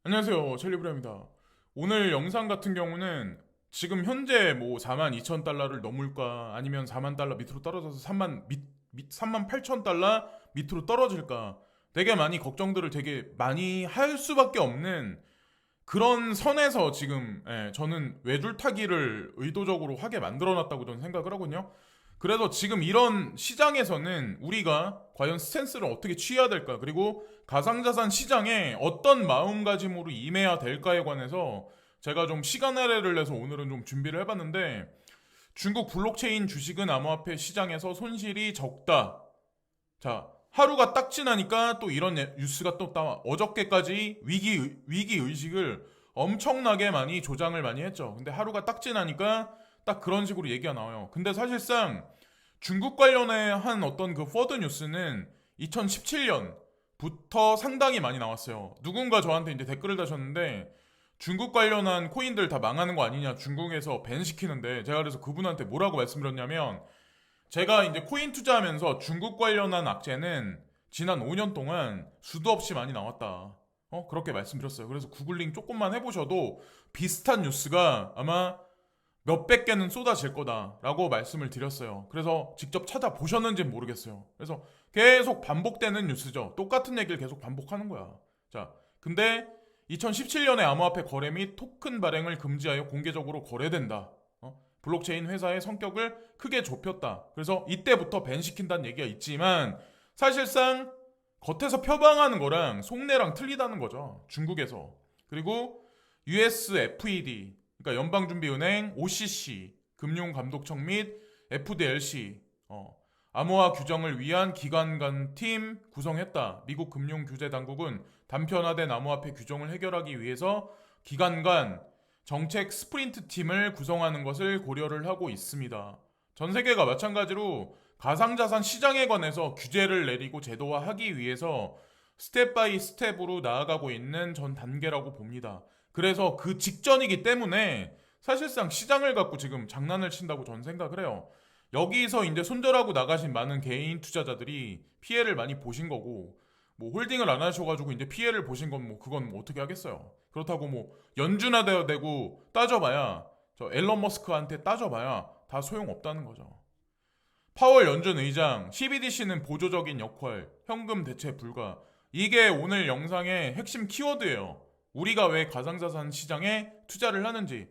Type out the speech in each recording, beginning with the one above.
안녕하세요. 첼리브라입니다. 오늘 영상 같은 경우는 지금 현재 뭐 42,000달러를 넘을까 아니면 4만 달러 밑으로 떨어져서 3만 8천 달러 밑으로 떨어질까 되게 많이 걱정들을 되게 많이 할 수밖에 없는 그런 선에서 지금 저는 외줄타기를 의도적으로 하게 만들어놨다고 저는 생각을 하거든요. 그래서 지금 이런 시장에서는 우리가 과연 스탠스를 어떻게 취해야 될까, 그리고 가상자산 시장에 어떤 마음가짐으로 임해야 될까에 관해서 제가 좀 시간 할애를 내서 오늘은 좀 준비를 해봤는데, 중국 블록체인 주식은 암호화폐 시장에서 손실이 적다. 자, 하루가 딱 지나니까 또 이런 뉴스가 또 나와. 어저께까지 위기 의식을 엄청나게 많이 조장을 많이 했죠. 근데 하루가 딱 지나니까 딱 그런 식으로 얘기가 나와요. 근데 사실상 중국 관련해 한 어떤 그 퍼드 뉴스는 2017년부터 상당히 많이 나왔어요. 누군가 저한테 이제 댓글을 다셨는데, 중국 관련한 코인들 다 망하는 거 아니냐, 중국에서 밴 시키는데, 제가 그래서 그분한테 뭐라고 말씀드렸냐면, 제가 이제 코인 투자하면서 중국 관련한 악재는 지난 5년 동안 수도 없이 많이 나왔다. 그렇게 말씀드렸어요. 그래서 구글링 조금만 해보셔도 비슷한 뉴스가 아마 몇백 개는 쏟아질 거다라고 말씀을 드렸어요. 그래서 직접 찾아보셨는지는 모르겠어요. 그래서 계속 반복되는 뉴스죠. 똑같은 얘기를 계속 반복하는 거야. 자, 근데 2017년에 암호화폐 거래 및 토큰 발행을 금지하여 공개적으로 거래된다. 블록체인 회사의 성격을 크게 좁혔다. 그래서 이때부터 밴 시킨다는 얘기가 있지만, 사실상 겉에서 표방하는 거랑 속내랑 틀리다는 거죠. 중국에서. 그리고 USFED, 그러니까 연방준비은행, OCC, 금융감독청 및 FDLC, 암호화 규정을 위한 기관 간 팀 구성했다. 미국 금융규제당국은 단편화된 암호화폐 규정을 해결하기 위해서 기관 간 정책 스프린트 팀을 구성하는 것을 고려를 하고 있습니다. 전 세계가 마찬가지로 가상자산 시장에 관해서 규제를 내리고 제도화하기 위해서 스텝 바이 스텝으로 나아가고 있는 전 단계라고 봅니다. 그래서 그 직전이기 때문에 사실상 시장을 갖고 지금 장난을 친다고 저는 생각을 해요. 여기서 이제 손절하고 나가신 많은 개인 투자자들이 피해를 많이 보신 거고, 뭐 홀딩을 안 하셔가지고 이제 피해를 보신 건 뭐 그건 뭐 어떻게 하겠어요. 그렇다고 뭐 연준화되고 따져봐야, 저 앨런 머스크한테 따져봐야 다 소용없다는 거죠. 파월 연준 의장, CBDC는 보조적인 역할, 현금 대체 불가. 이게 오늘 영상의 핵심 키워드예요. 우리가 왜 가상자산 시장에 투자를 하는지.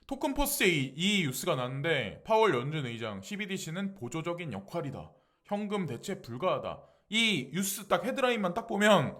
토큰포스에 이 뉴스가 났는데, 파월 연준 의장, CBDC는 보조적인 역할이다. 현금 대체 불가하다. 이 뉴스 딱 헤드라인만 딱 보면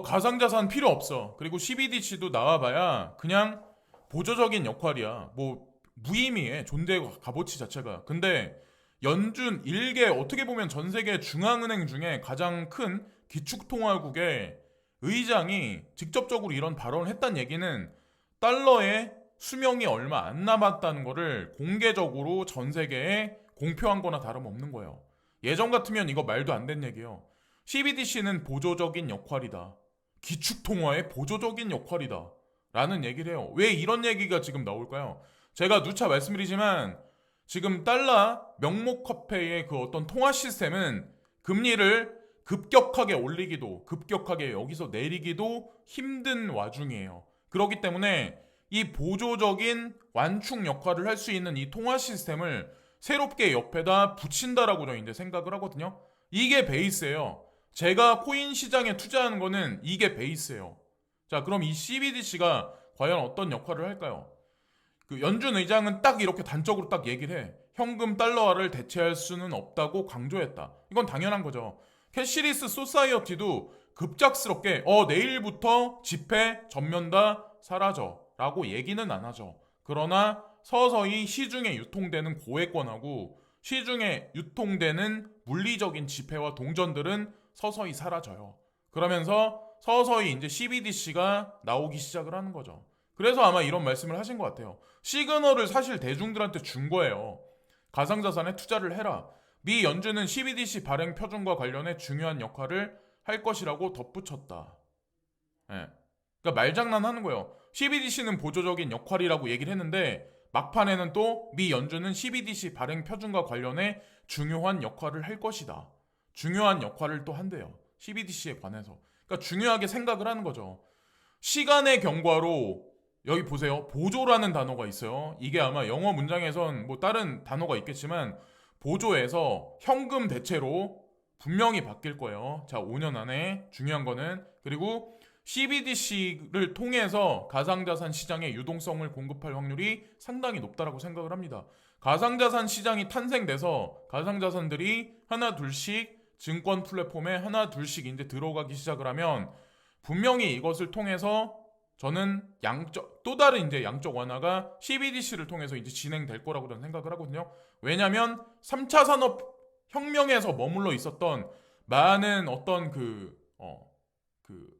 가상자산 필요 없어. 그리고 CBDC도 나와봐야 그냥 보조적인 역할이야. 뭐 무의미해. 존재 값어치 자체가. 근데 연준 일개, 어떻게 보면 전 세계 중앙은행 중에 가장 큰 기축통화국의 의장이 직접적으로 이런 발언을 했다는 얘기는 달러의 수명이 얼마 안 남았다는 거를 공개적으로 전 세계에 공표한 거나 다름없는 거예요. 예전 같으면 이거 말도 안 되는 얘기예요. CBDC는 보조적인 역할이다. 기축통화의 보조적인 역할이다. 라는 얘기를 해요. 왜 이런 얘기가 지금 나올까요? 제가 누차 말씀드리지만, 지금 달러 명목화폐의 그 어떤 통화 시스템은 금리를 급격하게 올리기도 급격하게 여기서 내리기도 힘든 와중이에요. 그렇기 때문에 이 보조적인 완충 역할을 할 수 있는 이 통화 시스템을 새롭게 옆에다 붙인다라고 저는 이제 생각을 하거든요. 이게 베이스예요. 제가 코인 시장에 투자하는 거는 이게 베이스예요. 자, 그럼 이 CBDC가 과연 어떤 역할을 할까요? 그 연준 의장은 딱 이렇게 단적으로 딱 얘기를 해. 현금 달러화를 대체할 수는 없다고 강조했다. 이건 당연한 거죠. 캐시리스 소사이어티도 급작스럽게 내일부터 지폐 전면 다 사라져 라고 얘기는 안 하죠. 그러나 서서히 시중에 유통되는 고액권하고 시중에 유통되는 물리적인 지폐와 동전들은 서서히 사라져요. 그러면서 서서히 이제 CBDC가 나오기 시작을 하는 거죠. 그래서 아마 이런 말씀을 하신 것 같아요. 시그널을 사실 대중들한테 준 거예요. 가상자산에 투자를 해라. 미 연준은 CBDC 발행 표준과 관련해 중요한 역할을 할 것이라고 덧붙였다. 예. 그러니까 말장난하는 거예요. CBDC는 보조적인 역할이라고 얘기를 했는데, 막판에는 또 미 연준은 CBDC 발행 표준과 관련해 중요한 역할을 할 것이다. 중요한 역할을 또 한대요. CBDC에 관해서. 그러니까 중요하게 생각을 하는 거죠. 시간의 경과로 여기 보세요. 보조라는 단어가 있어요. 이게 아마 영어 문장에선 뭐 다른 단어가 있겠지만 보조에서 현금 대체로 분명히 바뀔 거예요. 자, 5년 안에 중요한 거는. 그리고 CBDC를 통해서 가상자산 시장의 유동성을 공급할 확률이 상당히 높다라고 생각을 합니다. 가상자산 시장이 탄생돼서 가상자산들이 하나 둘씩 증권 플랫폼에 하나 둘씩 이제 들어가기 시작을 하면 분명히 이것을 통해서 저는 또 다른 이제 양적 완화가 CBDC를 통해서 이제 진행될 거라고 저는 생각을 하거든요. 왜냐면 3차 산업 혁명에서 머물러 있었던 많은 어떤 그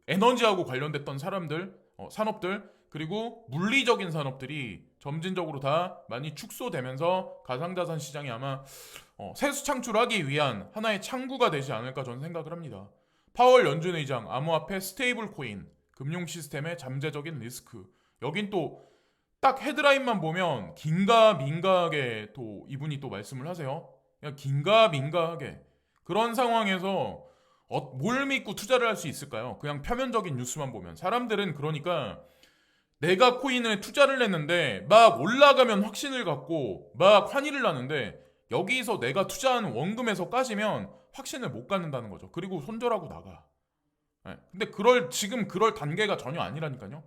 에너지하고 관련됐던 사람들, 산업들, 그리고 물리적인 산업들이 점진적으로 다 많이 축소되면서 가상자산 시장이 아마 세수 창출하기 위한 하나의 창구가 되지 않을까 저는 생각을 합니다. 파월 연준 의장, 암호화폐 스테이블 코인, 금융 시스템의 잠재적인 리스크. 여긴 또 딱 헤드라인만 보면 긴가민가하게 또 이분이 또 말씀을 하세요. 그냥 긴가민가하게. 그런 상황에서 뭘 믿고 투자를 할 수 있을까요? 그냥 표면적인 뉴스만 보면. 사람들은 그러니까 내가 코인에 투자를 했는데 막 올라가면 확신을 갖고 막 환희를 나는데 여기서 내가 투자한 원금에서 까지면 확신을 못 갖는다는 거죠. 그리고 손절하고 나가. 네. 근데 지금 그럴 단계가 전혀 아니라니까요.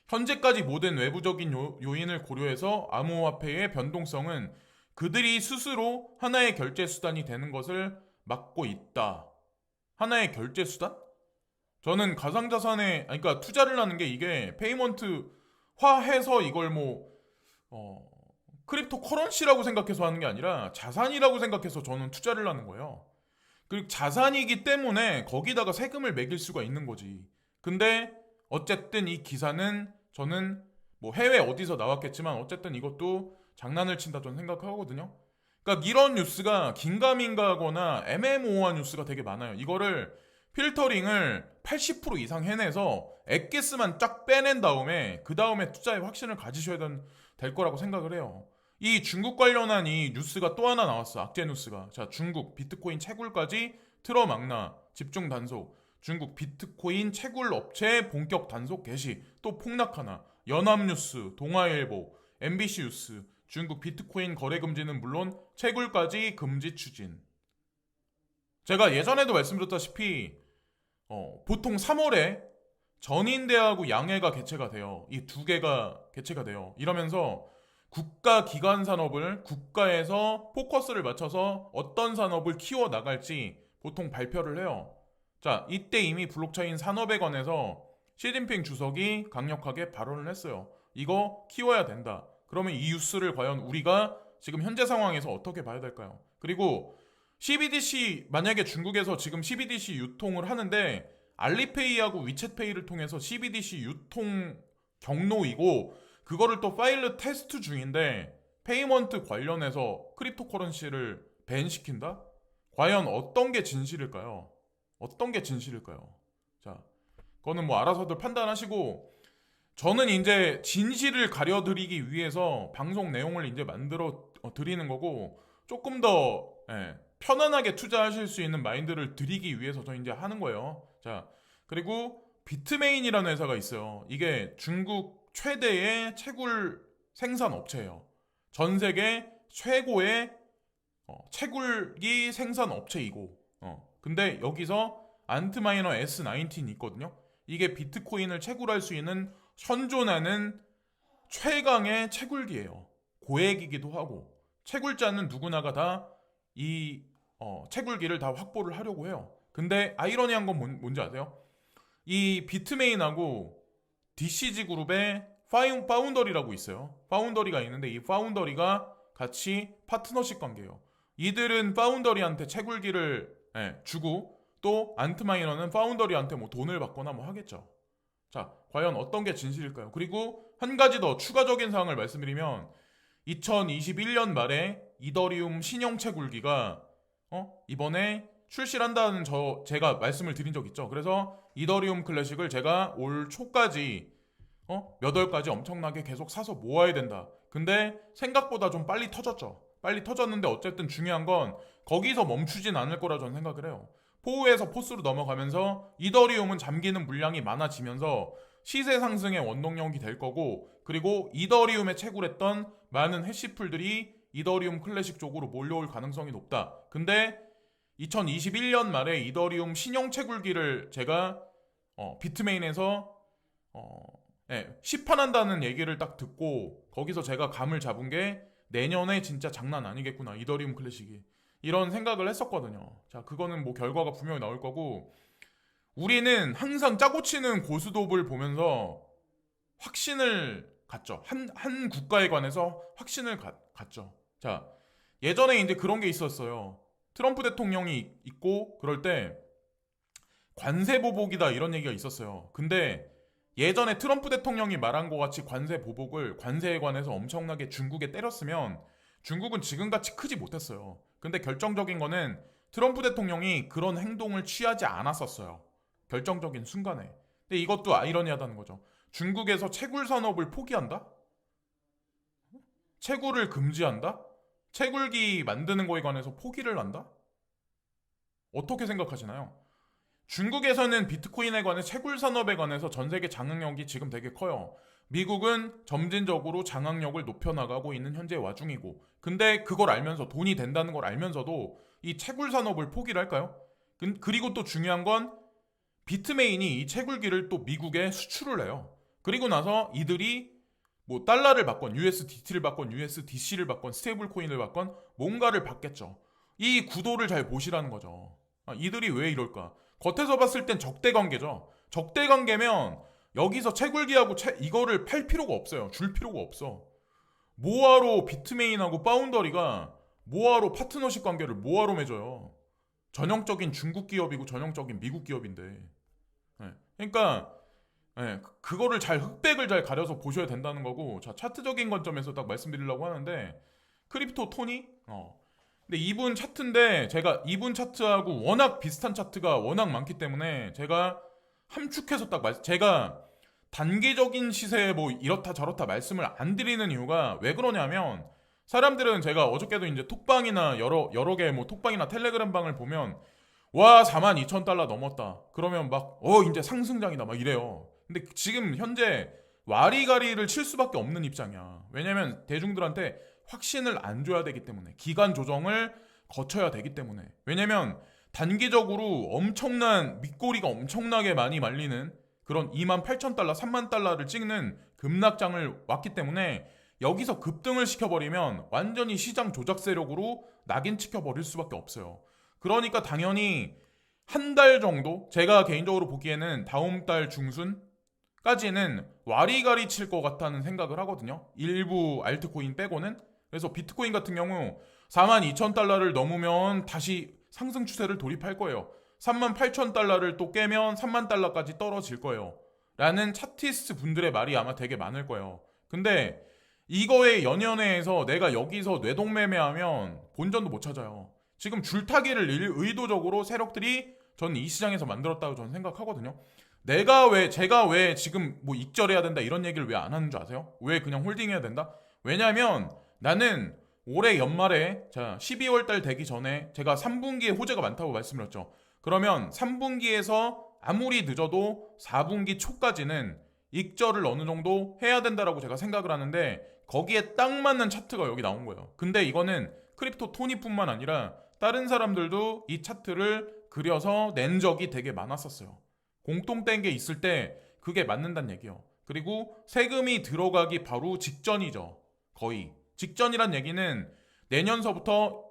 현재까지 모든 외부적인 요인을 고려해서 암호화폐의 변동성은 그들이 스스로 하나의 결제 수단이 되는 것을 막고 있다. 하나의 결제 수단? 저는 가상자산에 그러니까 투자를 하는 게 이게 페이먼트화해서 이걸 크립토 커런시라고 생각해서 하는 게 아니라 자산이라고 생각해서 저는 투자를 하는 거예요. 그리고 자산이기 때문에 거기다가 세금을 매길 수가 있는 거지. 근데 어쨌든 이 기사는 저는 뭐 해외 어디서 나왔겠지만 어쨌든 이것도 장난을 친다 저는 생각하거든요. 그러니까 이런 뉴스가 긴가민가하거나 애매모호한 뉴스가 되게 많아요. 이거를 필터링을 80% 이상 해내서 엑기스만 쫙 빼낸 다음에 그 다음에 투자에 확신을 가지셔야 될 거라고 생각을 해요. 이 중국 관련한 이 뉴스가 또 하나 나왔어. 악재 뉴스가. 자, 중국 비트코인 채굴까지 틀어막나 집중 단속. 중국 비트코인 채굴 업체 본격 단속 개시. 또 폭락하나. 연합뉴스, 동아일보, MBC 뉴스. 중국 비트코인 거래 금지는 물론 채굴까지 금지 추진. 제가 예전에도 말씀드렸다시피 보통 3월에 전인대하고 양해가 개최가 돼요. 이 두 개가 개최가 돼요. 이러면서 국가 기관 산업을 국가에서 포커스를 맞춰서 어떤 산업을 키워 나갈지 보통 발표를 해요. 자, 이때 이미 블록체인 산업에 관해서 시진핑 주석이 강력하게 발언을 했어요. 이거 키워야 된다. 그러면 이 뉴스를 과연 우리가 지금 현재 상황에서 어떻게 봐야 될까요? 그리고 CBDC 만약에 중국에서 지금 CBDC 유통을 하는데 알리페이하고 위챗페이를 통해서 CBDC 유통 경로이고 그거를 또 파일럿 테스트 중인데 페이먼트 관련해서 크립토커런시를 밴시킨다? 과연 어떤 게 진실일까요? 어떤 게 진실일까요? 자, 그거는 뭐 알아서들 판단하시고 저는 이제 진실을 가려드리기 위해서 방송 내용을 이제 만들어 드리는 거고 조금 더 편안하게 투자하실 수 있는 마인드를 드리기 위해서 저 이제 하는 거예요. 자, 그리고 비트메인이라는 회사가 있어요. 이게 중국 최대의 채굴 생산 업체예요. 전 세계 최고의 채굴기 생산 업체이고 근데 여기서 안트마이너 S19이 있거든요. 이게 비트코인을 채굴할 수 있는 현존하는 최강의 채굴기예요. 고액이기도 하고 채굴자는 누구나가 다 이 채굴기를 다 확보를 하려고 해요. 근데 아이러니한 건 뭔지 아세요? 이 비트메인하고 DCG 그룹의 파운더리라고 있어요. 파운더리가 있는데 이 파운더리가 같이 파트너십 관계예요. 이들은 파운더리한테 채굴기를 주고 또 안트마이너는 파운더리한테 뭐 돈을 받거나 뭐 하겠죠. 자, 과연 어떤 게 진실일까요? 그리고 한 가지 더 추가적인 사항을 말씀드리면 2021년 말에 이더리움 신형 채굴기가 이번에 출시를 한다는 제가 말씀을 드린 적 있죠. 그래서 이더리움 클래식을 제가 올 초까지 몇 월까지 엄청나게 계속 사서 모아야 된다. 근데 생각보다 좀 빨리 터졌죠. 빨리 터졌는데 어쨌든 중요한 건 거기서 멈추진 않을 거라 저는 생각을 해요. 포우에서 포스로 넘어가면서 이더리움은 잠기는 물량이 많아지면서 시세 상승의 원동력이 될 거고, 그리고 이더리움에 채굴했던 많은 해시풀들이 이더리움 클래식 쪽으로 몰려올 가능성이 높다. 근데 2021년 말에 이더리움 신형 채굴기를 제가 비트메인에서 시판한다는 얘기를 딱 듣고 거기서 제가 감을 잡은 게 내년에 진짜 장난 아니겠구나, 이더리움 클래식이. 이런 생각을 했었거든요. 자, 그거는 뭐 결과가 분명히 나올 거고, 우리는 항상 짜고 치는 고스톱을 보면서 확신을 갖죠. 한 국가에 관해서 확신을 갖죠. 자, 예전에 이제 그런 게 있었어요. 트럼프 대통령이 있고 그럴 때 관세 보복이다 이런 얘기가 있었어요. 근데 예전에 트럼프 대통령이 말한 것 같이 관세 보복을 관세에 관해서 엄청나게 중국에 때렸으면 중국은 지금같이 크지 못했어요. 근데 결정적인 거는 트럼프 대통령이 그런 행동을 취하지 않았었어요. 결정적인 순간에. 근데 이것도 아이러니하다는 거죠. 중국에서 채굴 산업을 포기한다? 채굴을 금지한다? 채굴기 만드는 거에 관해서 포기를 한다? 어떻게 생각하시나요? 중국에서는 비트코인에 관해 채굴 산업에 관해서 전 세계 장악력이 지금 되게 커요. 미국은 점진적으로 장악력을 높여나가고 있는 현재 와중이고, 근데 그걸 알면서, 돈이 된다는 걸 알면서도 이 채굴 산업을 포기를 할까요? 그리고 또 중요한 건 비트메인이 이 채굴기를 또 미국에 수출을 해요. 그리고 나서 이들이 뭐 달러를 받건 USDT를 받건 USDC를 받건 스테이블 코인을 받건 뭔가를 받겠죠. 이 구도를 잘 보시라는 거죠. 이들이 왜 이럴까? 겉에서 봤을 땐 적대 관계죠. 적대 관계면 여기서 채굴기하고 이거를 팔 필요가 없어요. 줄 필요가 없어. 뭐하러 비트메인하고 파운더리가 뭐하러 파트너십 관계를 뭐하러 맺어요? 전형적인 중국 기업이고 전형적인 미국 기업인데. 그러니까 그거를 잘 흑백을 잘 가려서 보셔야 된다는 거고, 자, 차트적인 관점에서 딱 말씀드리려고 하는데, 크립토 토니? 근데 이분 차트인데 제가 이분 차트하고 워낙 비슷한 차트가 워낙 많기 때문에 제가 함축해서 제가 단기적인 시세에 뭐 이렇다 저렇다 말씀을 안 드리는 이유가 왜 그러냐면, 사람들은 제가 어저께도 이제 톡방이나 여러 개 뭐 톡방이나 텔레그램 방을 보면 와 42,000달러 넘었다 그러면 막 이제 상승장이다 막 이래요. 근데 지금 현재 와리가리를 칠 수밖에 없는 입장이야. 왜냐면 대중들한테 확신을 안 줘야 되기 때문에, 기간 조정을 거쳐야 되기 때문에. 왜냐면 단기적으로 엄청난 밑꼬리가 엄청나게 많이 말리는 그런 28,000달러 30,000달러를 찍는 급락장을 왔기 때문에 여기서 급등을 시켜버리면 완전히 시장 조작 세력으로 낙인 찍혀버릴 수밖에 없어요. 그러니까 당연히 한 달 정도, 제가 개인적으로 보기에는 다음 달 중순까지는 와리가리 칠 것 같다는 생각을 하거든요. 일부 알트코인 빼고는. 그래서 비트코인 같은 경우 42,000달러를 넘으면 다시 상승 추세를 돌입할 거예요. 38,000달러를 또 깨면 30,000달러까지 떨어질 거예요. 라는 차티스트 분들의 말이 아마 되게 많을 거예요. 근데 이거에 연연해서 내가 여기서 뇌동매매하면 본전도 못 찾아요. 지금 줄타기를 의도적으로 세력들이 저는 이 시장에서 만들었다고 저는 생각하거든요. 제가 왜 지금 뭐 익절해야 된다 이런 얘기를 왜 안 하는 줄 아세요? 왜 그냥 홀딩해야 된다? 왜냐면 나는 올해 연말에, 자, 12월 달 되기 전에 제가 3분기에 호재가 많다고 말씀드렸죠. 그러면 3분기에서 아무리 늦어도 4분기 초까지는 익절을 어느 정도 해야 된다라고 제가 생각을 하는데, 거기에 딱 맞는 차트가 여기 나온 거예요. 근데 이거는 크립토 토니뿐만 아니라 다른 사람들도 이 차트를 그려서 낸 적이 되게 많았었어요. 공통된 게 있을 때 그게 맞는다는 얘기예요. 그리고 세금이 들어가기 바로 직전이죠. 거의. 직전이란 얘기는 내년서부터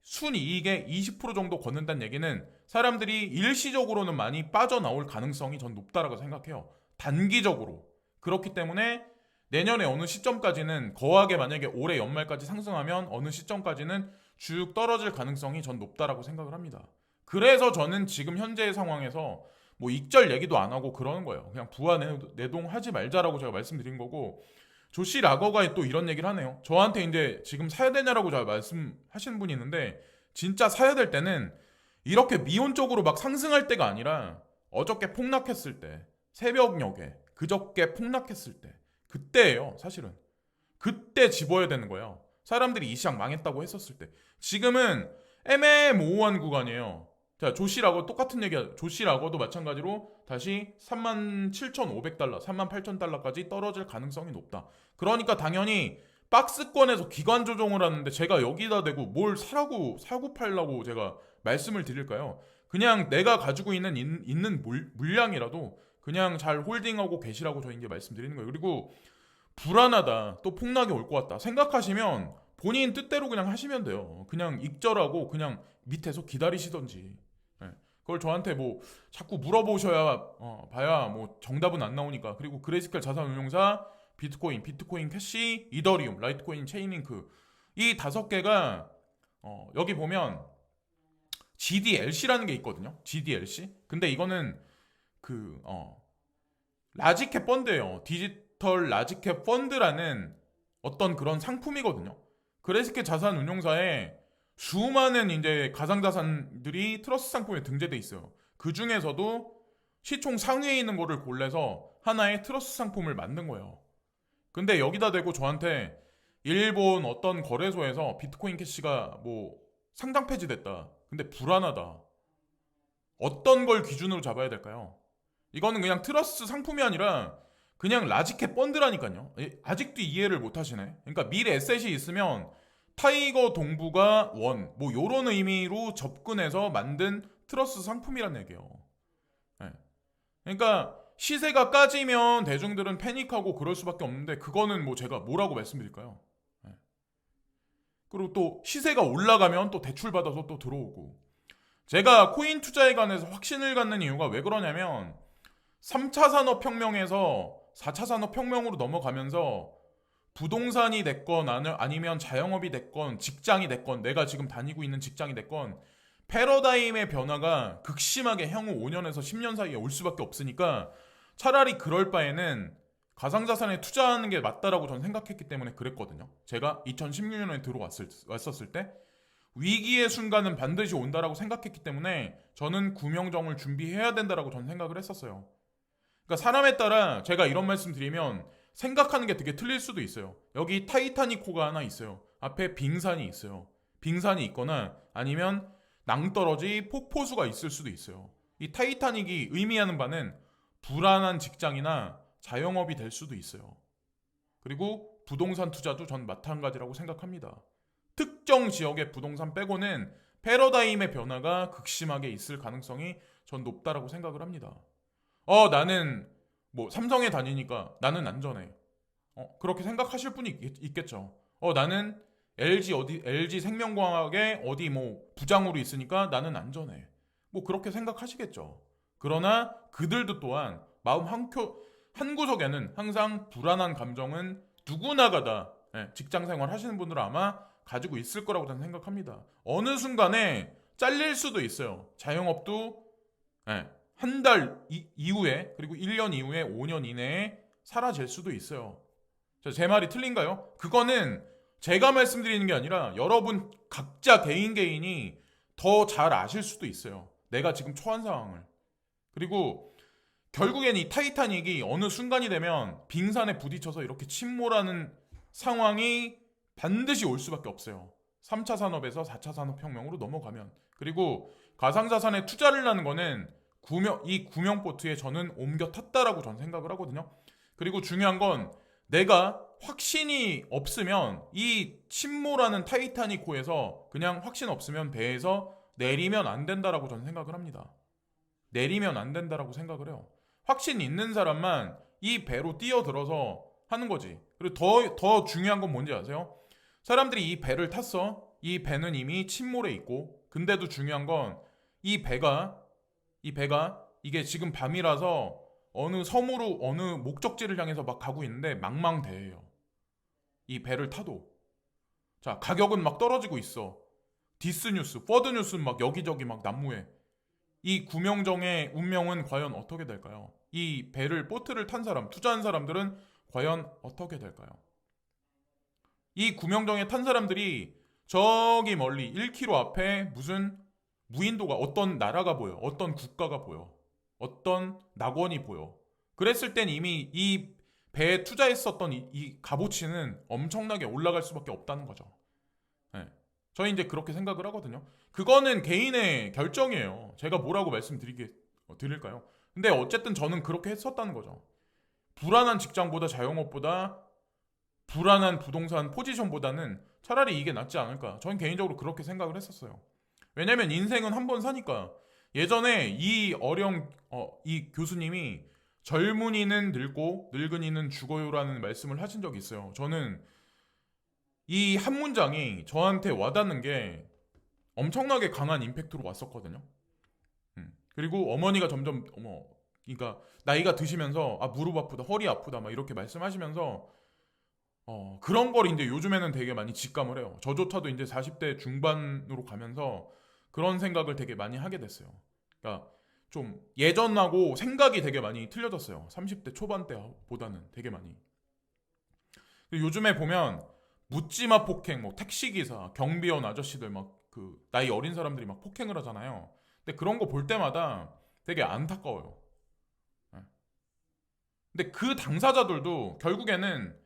순이익의 20% 정도 걷는다는 얘기는 사람들이 일시적으로는 많이 빠져나올 가능성이 전 높다라고 생각해요. 단기적으로. 그렇기 때문에 내년에 어느 시점까지는 거하게, 만약에 올해 연말까지 상승하면 어느 시점까지는 쭉 떨어질 가능성이 전 높다라고 생각을 합니다. 그래서 저는 지금 현재의 상황에서 뭐 익절 얘기도 안 하고 그러는 거예요. 그냥 부하 내동하지 말자라고 제가 말씀드린 거고, 조시 라거가 또 이런 얘기를 하네요. 저한테 이제 지금 사야 되냐라고 잘 말씀하시는 분이 있는데, 진짜 사야 될 때는 이렇게 미온적으로 막 상승할 때가 아니라 어저께 폭락했을 때, 새벽녘에 그저께 폭락했을 때, 그때예요. 사실은 그때 집어야 되는 거예요. 사람들이 이 시장 망했다고 했었을 때. 지금은 애매모호한 구간이에요. 자, 조씨라고 똑같은 얘기야. 조씨라고도 마찬가지로 다시 37,500달러, 38,000달러까지 떨어질 가능성이 높다. 그러니까 당연히 박스권에서 기관 조정을 하는데 제가 여기다 대고 뭘 사고 팔라고 제가 말씀을 드릴까요? 그냥 내가 가지고 있는 물량이라도 그냥 잘 홀딩하고 계시라고 저는 이제 말씀드리는 거예요. 그리고 불안하다, 또 폭락이 올 것 같다 생각하시면 본인 뜻대로 그냥 하시면 돼요. 그냥 익절하고 그냥 밑에서 기다리시던지. 예. 그걸 저한테 뭐 자꾸 물어보셔야 봐야 뭐 정답은 안 나오니까. 그리고 그레이스켈 자산운용사, 비트코인 캐시, 이더리움, 라이트코인, 체인링크 이 5개가 여기 보면 GDLC라는 게 있거든요. GDLC. 근데 이거는 그 라지캡 펀드예요. 디지털 라지캡 펀드라는 어떤 그런 상품이거든요. 그레이스켈 자산운용사에 수많은 이제 가상자산들이 트러스트 상품에 등재돼 있어요. 그 중에서도 시총 상위에 있는 거를 골라서 하나의 트러스트 상품을 만든 거예요. 근데 여기다 대고 저한테 일본 어떤 거래소에서 비트코인 캐시가 뭐 상장 폐지됐다. 근데 불안하다. 어떤 걸 기준으로 잡아야 될까요? 이거는 그냥 트러스트 상품이 아니라 그냥 라지캡 펀드라니까요. 아직도 이해를 못 하시네. 그러니까 밀 에셋이 있으면 타이거 동부가 뭐 요런 의미로 접근해서 만든 트러스트 상품이란 얘기예요. 네. 그러니까 시세가 까지면 대중들은 패닉하고 그럴 수밖에 없는데 그거는 뭐 제가 뭐라고 말씀드릴까요? 네. 그리고 또 시세가 올라가면 또 대출 받아서 또 들어오고. 제가 코인 투자에 관해서 확신을 갖는 이유가 왜 그러냐면 3차 산업혁명에서 4차 산업혁명으로 넘어가면서 부동산이 됐건 아니면 자영업이 됐건 직장이 됐건 내가 지금 다니고 있는 직장이 됐건 패러다임의 변화가 극심하게 향후 5년에서 10년 사이에 올 수밖에 없으니까 차라리 그럴 바에는 가상자산에 투자하는 게 맞다라고 저는 생각했기 때문에 그랬거든요. 제가 2016년에 왔었을 때 위기의 순간은 반드시 온다라고 생각했기 때문에 저는 구명정을 준비해야 된다라고 저는 생각을 했었어요. 그러니까 사람에 따라 제가 이런 말씀 드리면 생각하는 게 되게 틀릴 수도 있어요. 여기 타이타닉호가 하나 있어요. 앞에 빙산이 있어요. 빙산이 있거나 아니면 낭떠러지 폭포수가 있을 수도 있어요. 이 타이타닉이 의미하는 바는 불안한 직장이나 자영업이 될 수도 있어요. 그리고 부동산 투자도 전 마찬가지라고 생각합니다. 특정 지역의 부동산 빼고는 패러다임의 변화가 극심하게 있을 가능성이 전 높다라고 생각을 합니다. 나는 뭐 삼성에 다니니까 나는 안전해. 그렇게 생각하실 분이 있겠죠. 나는 LG 생명과학에 어디 뭐 부장으로 있으니까 나는 안전해. 뭐 그렇게 생각하시겠죠. 그러나 그들도 또한 마음 한 구석에는 항상 불안한 감정은 누구나가 다 직장 생활 하시는 분들은 아마 가지고 있을 거라고 저는 생각합니다. 어느 순간에 잘릴 수도 있어요. 자영업도 한 달 이후에 그리고 1년 이후에 5년 이내에 사라질 수도 있어요. 제 말이 틀린가요? 그거는 제가 말씀드리는 게 아니라 여러분 각자 개인이 더 잘 아실 수도 있어요. 내가 지금 처한 상황을. 그리고 결국엔 이 타이타닉이 어느 순간이 되면 빙산에 부딪혀서 이렇게 침몰하는 상황이 반드시 올 수밖에 없어요. 3차 산업에서 4차 산업혁명으로 넘어가면. 그리고 가상자산에 투자를 하는 거는 이 구명보트에 저는 옮겨 탔다라고 저는 생각을 하거든요. 그리고 중요한 건 내가 확신이 없으면 이 침몰하는 타이타닉호에서 그냥 확신 없으면 배에서 내리면 안 된다라고 저는 생각을 합니다. 내리면 안 된다라고 생각을 해요. 확신 있는 사람만 이 배로 뛰어들어서 하는 거지. 그리고 더 중요한 건 뭔지 아세요? 사람들이 이 배를 탔어. 이 배는 이미 침몰해 있고 근데도 중요한 건 이 배가 이게 지금 밤이라서 어느 섬으로 어느 목적지를 향해서 막 가고 있는데 망망대해요. 이 배를 타도. 자, 가격은 막 떨어지고 있어. 디스뉴스, 퍼드뉴스 막 여기저기 막 난무해. 이 구명정의 운명은 과연 어떻게 될까요? 이 보트를 탄 사람, 투자한 사람들은 과연 어떻게 될까요? 이 구명정에 탄 사람들이 저기 멀리 1km 앞에 무슨 무인도가 어떤 나라가 보여. 어떤 국가가 보여. 어떤 낙원이 보여. 그랬을 땐 이미 이 배에 투자했었던 이 값어치는 엄청나게 올라갈 수밖에 없다는 거죠. 네. 저희 이제 그렇게 생각을 하거든요. 그거는 개인의 결정이에요. 제가 뭐라고 드릴까요? 근데 어쨌든 저는 그렇게 했었다는 거죠. 불안한 직장보다 자영업보다 불안한 부동산 포지션보다는 차라리 이게 낫지 않을까. 저는 개인적으로 그렇게 생각을 했었어요. 왜냐면 인생은 한 번 사니까. 예전에 이 교수님이 젊은이는 늙고 늙은이는 죽어요라는 말씀을 하신 적이 있어요. 저는 이 한 문장이 저한테 와닿는 게 엄청나게 강한 임팩트로 왔었거든요. 그리고 어머니가 점점 그러니까 나이가 드시면서 무릎 아프다, 허리 아프다 막 이렇게 말씀하시면서 그런 걸 이제 요즘에는 되게 많이 직감을 해요. 저조차도 이제 40대 중반으로 가면서 그런 생각을 되게 많이 하게 됐어요. 그러니까 좀 예전하고 생각이 되게 많이 틀려졌어요. 30대 초반 때보다는 되게 많이. 요즘에 보면 묻지마 폭행, 뭐 택시기사, 경비원 아저씨들 막 그 나이 어린 사람들이 막 폭행을 하잖아요. 근데 그런 거 볼 때마다 되게 안타까워요. 예. 근데 그 당사자들도 결국에는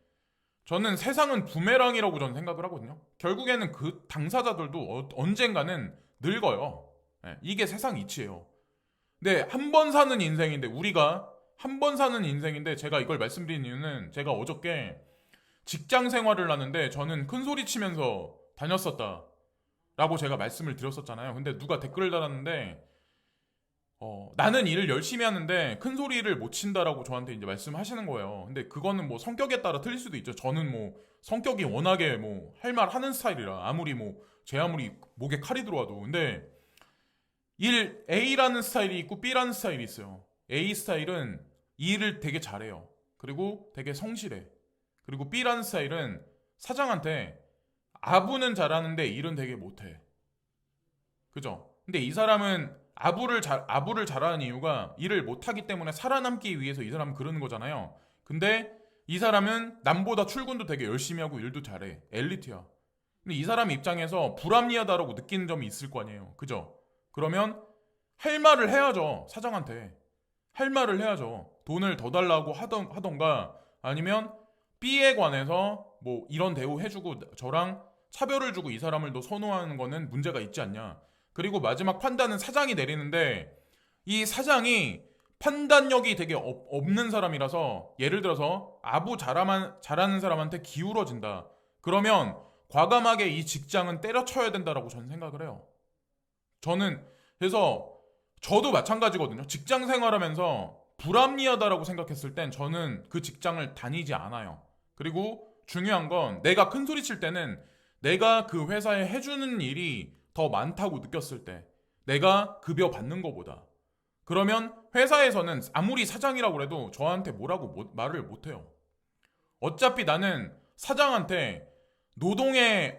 저는 세상은 부메랑이라고 저는 생각을 하거든요. 결국에는 그 당사자들도 언젠가는 늙어요. 예, 이게 세상 이치예요. 근데 한 번 사는 인생인데 우리가 한 번 사는 인생인데 제가 이걸 말씀드린 이유는 제가 어저께 직장 생활을 하는데 저는 큰 소리 치면서 다녔었다 라고 제가 말씀을 드렸었잖아요. 근데 누가 댓글을 달았는데 나는 일을 열심히 하는데 큰 소리를 못 친다라고 저한테 이제 말씀하시는 거예요. 근데 그거는 뭐 성격에 따라 틀릴 수도 있죠. 저는 뭐 성격이 워낙에 뭐 할 말 하는 스타일이라 제 아무리 목에 칼이 들어와도. 근데 A라는 스타일이 있고 B라는 스타일이 있어요. A 스타일은 일을 되게 잘해요. 그리고 되게 성실해. 그리고 B라는 스타일은 사장한테 아부는 잘하는데 일은 되게 못해. 그죠? 근데 이 사람은 아부를 잘하는 이유가 일을 못하기 때문에 살아남기 위해서 이 사람은 그러는 거잖아요. 근데 이 사람은 남보다 출근도 되게 열심히 하고 일도 잘해. 엘리트야. 근데 이 사람 입장에서 불합리하다라고 느끼는 점이 있을 거 아니에요. 그죠? 그러면 할 말을 해야죠. 사장한테. 할 말을 해야죠. 돈을 더 달라고 하던가 아니면 B에 관해서 뭐 이런 대우 해주고 저랑 차별을 주고 이 사람을 더 선호하는 거는 문제가 있지 않냐. 그리고 마지막 판단은 사장이 내리는데 이 사장이 판단력이 되게 없는 사람이라서 예를 들어서 잘하는 사람한테 기울어진다. 그러면 과감하게 이 직장은 때려쳐야 된다라고 저는 생각을 해요. 저는 그래서 저도 마찬가지거든요. 직장 생활하면서 불합리하다라고 생각했을 땐 저는 그 직장을 다니지 않아요. 그리고 중요한 건 내가 큰 소리 칠 때는 내가 그 회사에 해주는 일이 더 많다고 느꼈을 때 내가 급여 받는 것보다. 그러면 회사에서는 아무리 사장이라고 해도 저한테 뭐라고 말을 못해요. 어차피 나는 사장한테 노동의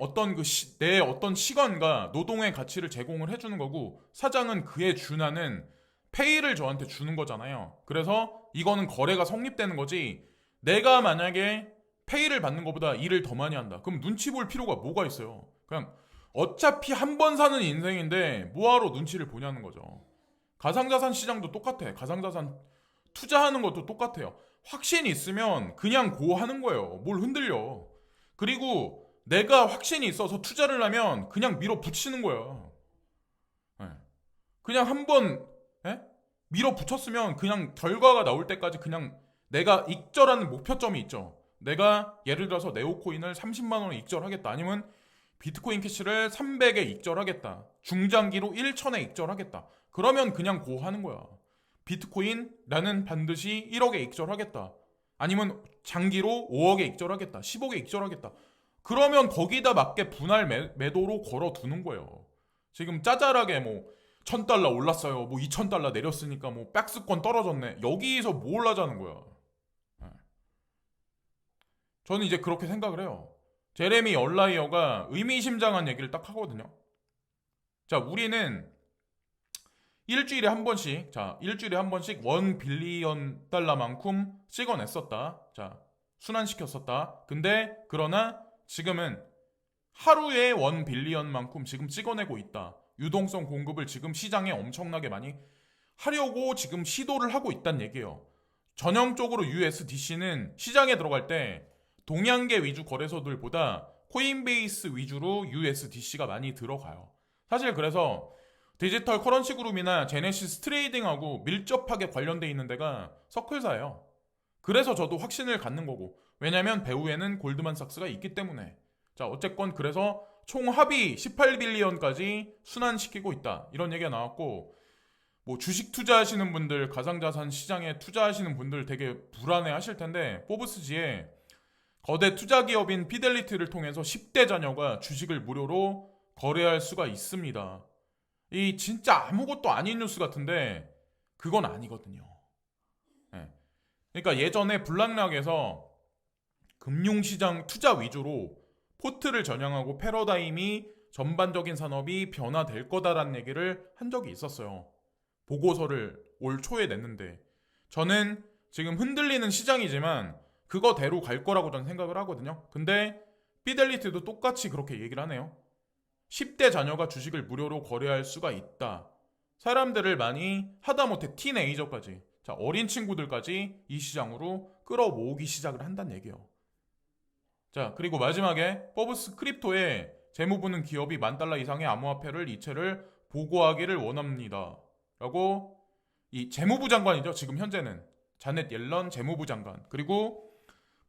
내 어떤 시간과 노동의 가치를 제공을 해주는 거고 사장은 그에 준하는 페이를 저한테 주는 거잖아요. 그래서 이거는 거래가 성립되는 거지. 내가 만약에 페이를 받는 것보다 일을 더 많이 한다. 그럼 눈치 볼 필요가 뭐가 있어요? 그냥 어차피 한 번 사는 인생인데 뭐하러 눈치를 보냐는 거죠. 가상자산 시장도 똑같아. 가상자산 투자하는 것도 똑같아요. 확신이 있으면 그냥 고 하는 거예요. 뭘 흔들려. 그리고 내가 확신이 있어서 투자를 하면 그냥 밀어붙이는 거야. 네. 그냥 한번 밀어붙였으면 그냥 결과가 나올 때까지 그냥 내가 익절하는 목표점이 있죠. 내가 예를 들어서 네오코인을 30만 원에 익절하겠다. 아니면 비트코인 캐시를 300에 익절하겠다. 중장기로 1천에 익절하겠다. 그러면 그냥 고 하는 거야. 비트코인 나는 반드시 1억에 익절하겠다. 아니면 장기로 5억에 익절하겠다. 10억에 익절하겠다. 그러면 거기다 맞게 분할 매도로 걸어두는 거예요. 지금 짜잘하게 뭐 1000달러 올랐어요. 뭐 2000달러 내렸으니까 뭐 백스권 떨어졌네. 여기서 뭘 하자는 거야. 저는 이제 그렇게 생각을 해요. 제레미 얼라이어가 의미심장한 얘기를 딱 하거든요. 자, 우리는 일주일에 한 번씩 1 빌리언 달러만큼 찍어냈었다. 자, 순환시켰었다. 근데 그러나 지금은 하루에 1 빌리언만큼 지금 찍어내고 있다. 유동성 공급을 지금 시장에 엄청나게 많이 하려고 지금 시도를 하고 있다는 얘기예요. 전형적으로 USDC는 시장에 들어갈 때 동양계 위주 거래소들보다 코인베이스 위주로 USDC가 많이 들어가요. 사실 그래서 디지털 커런시 그룹이나 제네시스 트레이딩하고 밀접하게 관련돼 있는 데가 서클사예요. 그래서 저도 확신을 갖는 거고, 왜냐면 배후에는 골드만삭스가 있기 때문에. 자, 어쨌건 그래서 총 합의 18빌리언까지 순환시키고 있다, 이런 얘기가 나왔고, 뭐 주식 투자하시는 분들, 가상자산 시장에 투자하시는 분들 되게 불안해 하실 텐데, 포브스지에 거대 투자 기업인 피델리티를 통해서 10대 자녀가 주식을 무료로 거래할 수가 있습니다. 이 진짜 아무것도 아닌 뉴스 같은데 그건 아니거든요. 네. 그러니까 예전에 블락락에서 금융시장 투자 위주로 포트를 전향하고 패러다임이 전반적인 산업이 변화될 거다라는 얘기를 한 적이 있었어요. 보고서를 올 초에 냈는데, 저는 지금 흔들리는 시장이지만 그거대로 갈 거라고 저는 생각을 하거든요. 근데 피델리티도 똑같이 그렇게 얘기를 하네요. 10대 자녀가 주식을 무료로 거래할 수가 있다. 사람들을 많이 하다못해 티네이저까지, 자, 어린 친구들까지 이 시장으로 끌어모으기 시작을 한다는 얘기예요. 자, 그리고 마지막에 포브스 크립토에 재무부는 기업이 $10,000 이상의 암호화폐를 이체를 보고하기를 원합니다 라고, 이 재무부 장관이죠, 지금 현재는 자넷 옐런 재무부 장관, 그리고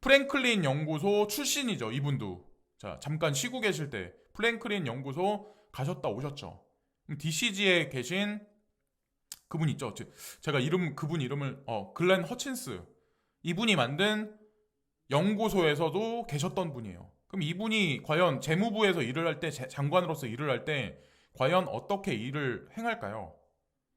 프랭클린 연구소 출신이죠, 이분도. 자, 잠깐 쉬고 계실 때 프랭클린 연구소 가셨다 오셨죠. DCG에 계신 그분 있죠. 제가 그분 이름을 글렌 허친스, 이분이 만든 연구소에서도 계셨던 분이에요. 그럼 이분이 과연 재무부에서 일을 할 때, 장관으로서 일을 할 때 과연 어떻게 일을 행할까요?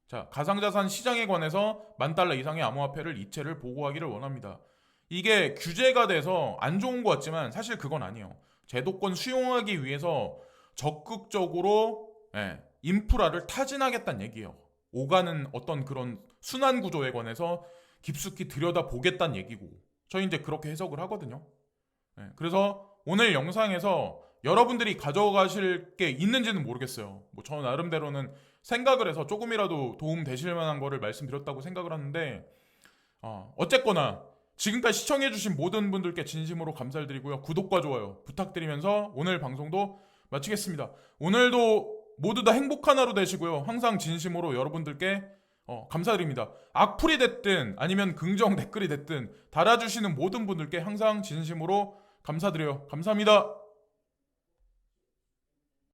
자, 가상자산 시장에 관해서 $10,000 이상의 암호화폐를 이체를 보고하기를 원합니다. 이게 규제가 돼서 안 좋은 것 같지만 사실 그건 아니에요. 제도권 수용하기 위해서 적극적으로 인프라를 타진하겠다는 얘기예요. 오가는 어떤 그런 순환 구조에 관해서 깊숙이 들여다보겠다는 얘기고, 저 이제 그렇게 해석을 하거든요. 그래서 오늘 영상에서 여러분들이 가져가실 게 있는지는 모르겠어요. 뭐 저 나름대로는 생각을 해서 조금이라도 도움 되실 만한 거를 말씀드렸다고 생각을 하는데, 어쨌거나 지금까지 시청해주신 모든 분들께 진심으로 감사를 드리고요. 구독과 좋아요 부탁드리면서 오늘 방송도 마치겠습니다. 오늘도 모두 다 행복한 하루 되시고요. 항상 진심으로 여러분들께 감사드립니다. 악플이 됐든 아니면 긍정 댓글이 됐든 달아주시는 모든 분들께 항상 진심으로 감사드려요. 감사합니다.